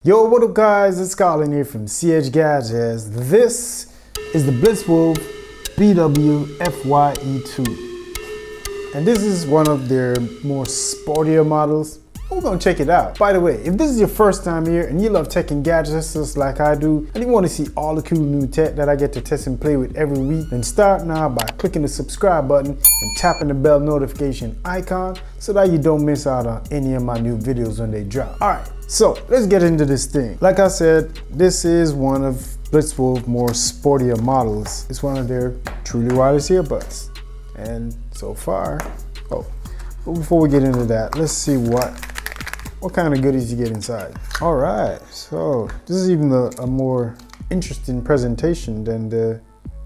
Yo, what up guys, it's Colin here from CH Gadgets. This is the Blitzwolf BW FYE2. And this is one of their more sportier models. We're gonna check it out. By the way, if this is your first time here and you love tech and gadgets just like I do, and you want to see all the cool new tech that I get to test and play with every week, then start now by clicking the subscribe button and tapping the bell notification icon so that you don't miss out on any of my new videos when they drop. Alright, so let's get into this thing. Like I said, this is one of Blitzwolf more sportier models. It's one of their truly wireless earbuds. And so far, but before we get into that, let's see what kind of goodies you get inside. All right, so this is even a more interesting presentation than the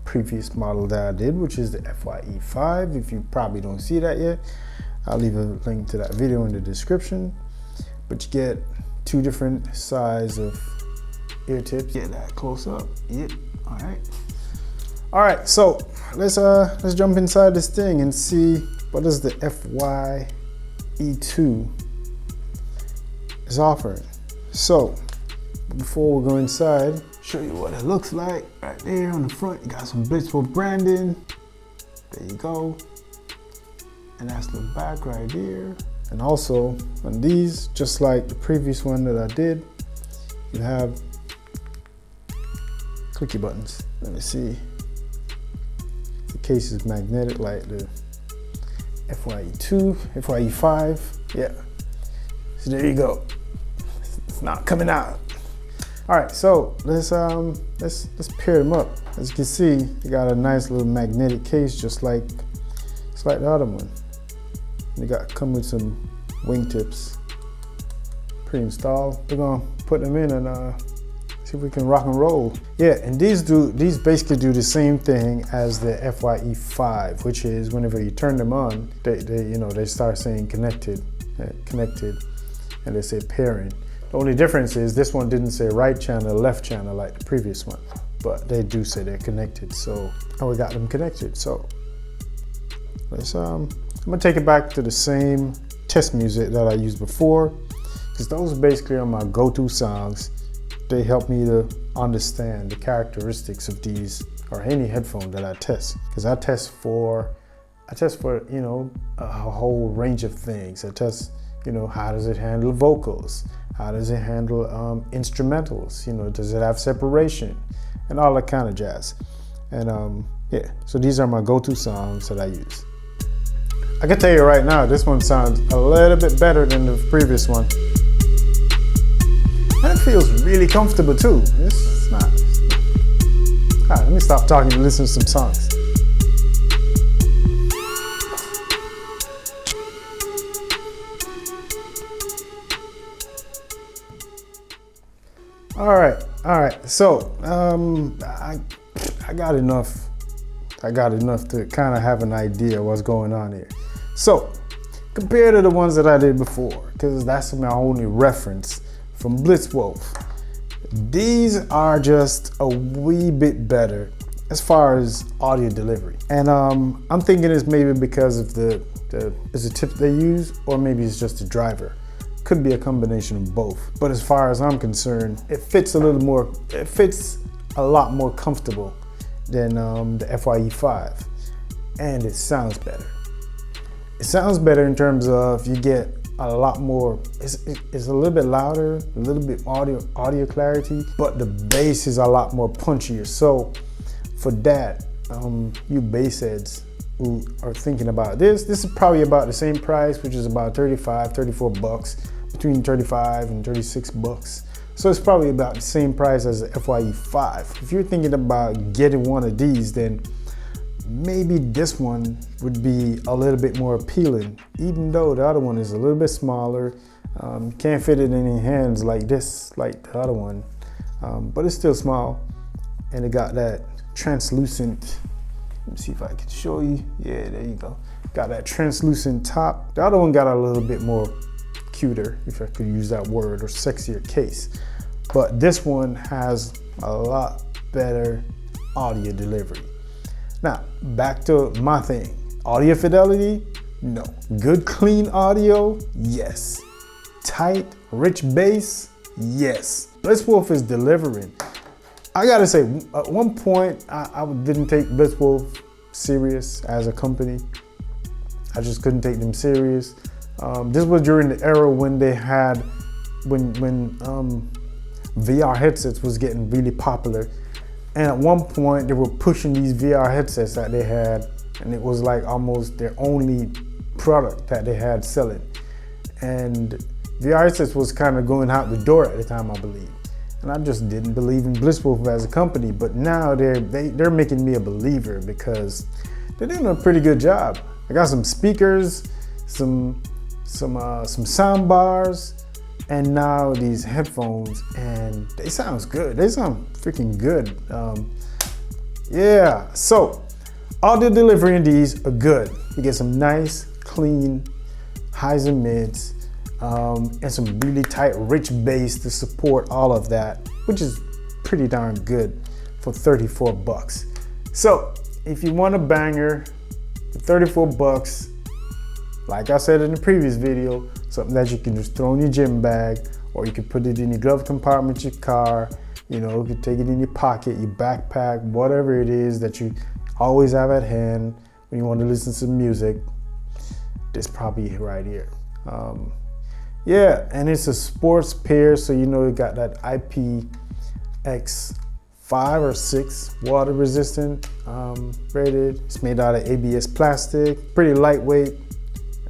previous model that I did, which is the FYE5. If you probably don't see that yet, I'll leave a link to that video in the description. But you get two different size of ear tips. Get that close up. Yep. All right. So let's jump inside this thing and see what is the FYE2 is offering. So before we go inside, show you what it looks like. Right there on the front, you got some Blitzwolf branding. There you go. And that's the back right there. And also on these, just like the previous one that I did, you have clicky buttons. Let me see. The case is magnetic like the FYE2, FYE5, yeah. So there you go. It's not coming out. All right, so let's pair them up. As you can see, they got a nice little magnetic case, just like the other one. They come with some wingtips pre-installed. We're gonna put them in and see if we can rock and roll. Yeah, and these basically do the same thing as the FYE5, which is whenever you turn them on, they start saying connected, and they say pairing. The only difference is this one didn't say right channel, left channel like the previous one, but they do say they're connected. So we got them connected. So let's I'm gonna take it back to the same test music that I used before, because those basically are my go-to songs. They help me to understand the characteristics of these or any headphone that I test, because I test for a whole range of things. I test, how does it handle vocals? How does it handle instrumentals? Does it have separation? And all that kind of jazz. And yeah, so these are my go-to songs that I use. I can tell you right now, this one sounds a little bit better than the previous one. And it feels really comfortable too. It's not. All right, let me stop talking and listen to some songs. All right. So I got enough. I got enough to kind of have an idea what's going on here. So compared to the ones that I did before, because that's my only reference from Blitzwolf, these are just a wee bit better as far as audio delivery. And I'm thinking it's maybe because of the tip they use, or maybe it's just the driver. Could be a combination of both. But as far as I'm concerned, it fits a lot more comfortable than the FYE5, and it sounds better. It sounds better in terms of you get a lot more. It's a little bit louder, a little bit audio clarity, but the bass is a lot more punchier. So for that, you bass heads who are thinking about this is probably about the same price, which is about 34 bucks, between 35 and 36 bucks. So it's probably about the same price as the FYE5. If you're thinking about getting one of these, then maybe this one would be a little bit more appealing, even though the other one is a little bit smaller. Can't fit it in your hands like this, like the other one, but it's still small, and it got that translucent. Let me see if I can show you. Yeah, there you go. Got that translucent top. The other one got a little bit more cuter, if I could use that word, or sexier case. But this one has a lot better audio delivery. Now, back to my thing. Audio fidelity? No. Good, clean audio? Yes. Tight, rich bass? Yes, Blitzwolf is delivering. I gotta say, at one point, I didn't take Blitzwolf serious as a company. I just couldn't take them serious. This was during the era when they had, when VR headsets was getting really popular. And at one point they were pushing these VR headsets that they had, and it was like almost their only product that they had selling. And VR headsets was kind of going out the door at the time, I believe. And I just didn't believe in Blitzwolf as a company, but now they're making me a believer because they're doing a pretty good job. I got some speakers, some sound bars, and now these headphones, and they sound good. They sound freaking good. Yeah, so audio delivery in these are good. You get some nice, clean highs and mids, and some really tight, rich bass to support all of that, which is pretty darn good for 34 bucks. So if you want a banger for 34 bucks, like I said in the previous video, something that you can just throw in your gym bag, or you can put it in your glove compartment of your car, you know, you can take it in your pocket, your backpack, whatever it is that you always have at hand when you want to listen to some music. This probably right here. Yeah, and it's a sports pair, so you know it got that IPX5 or 6 water resistant rated. It's made out of ABS plastic, pretty lightweight.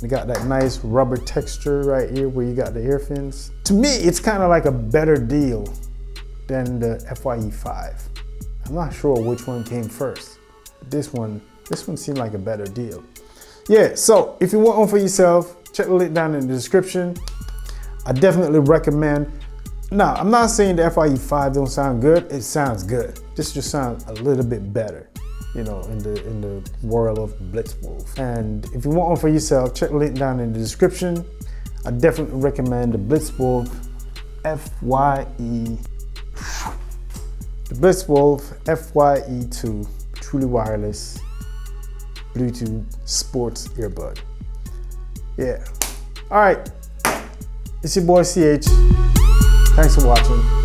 You got that nice rubber texture right here where you got the ear fins. To me, it's kind of like a better deal than the FYE5. I'm not sure which one came first. This one seemed like a better deal. Yeah, so if you want one for yourself, check the link down in the description. I definitely recommend. Now, I'm not saying the FYE5 don't sound good. It sounds good. This just sounds a little bit better, you know, in the world of Blitzwolf. And if you want one for yourself, check the link down in the description. I definitely recommend the Blitzwolf FYE2 truly wireless Bluetooth sports earbud. Yeah. All right. It's your boy CH. Thanks for watching.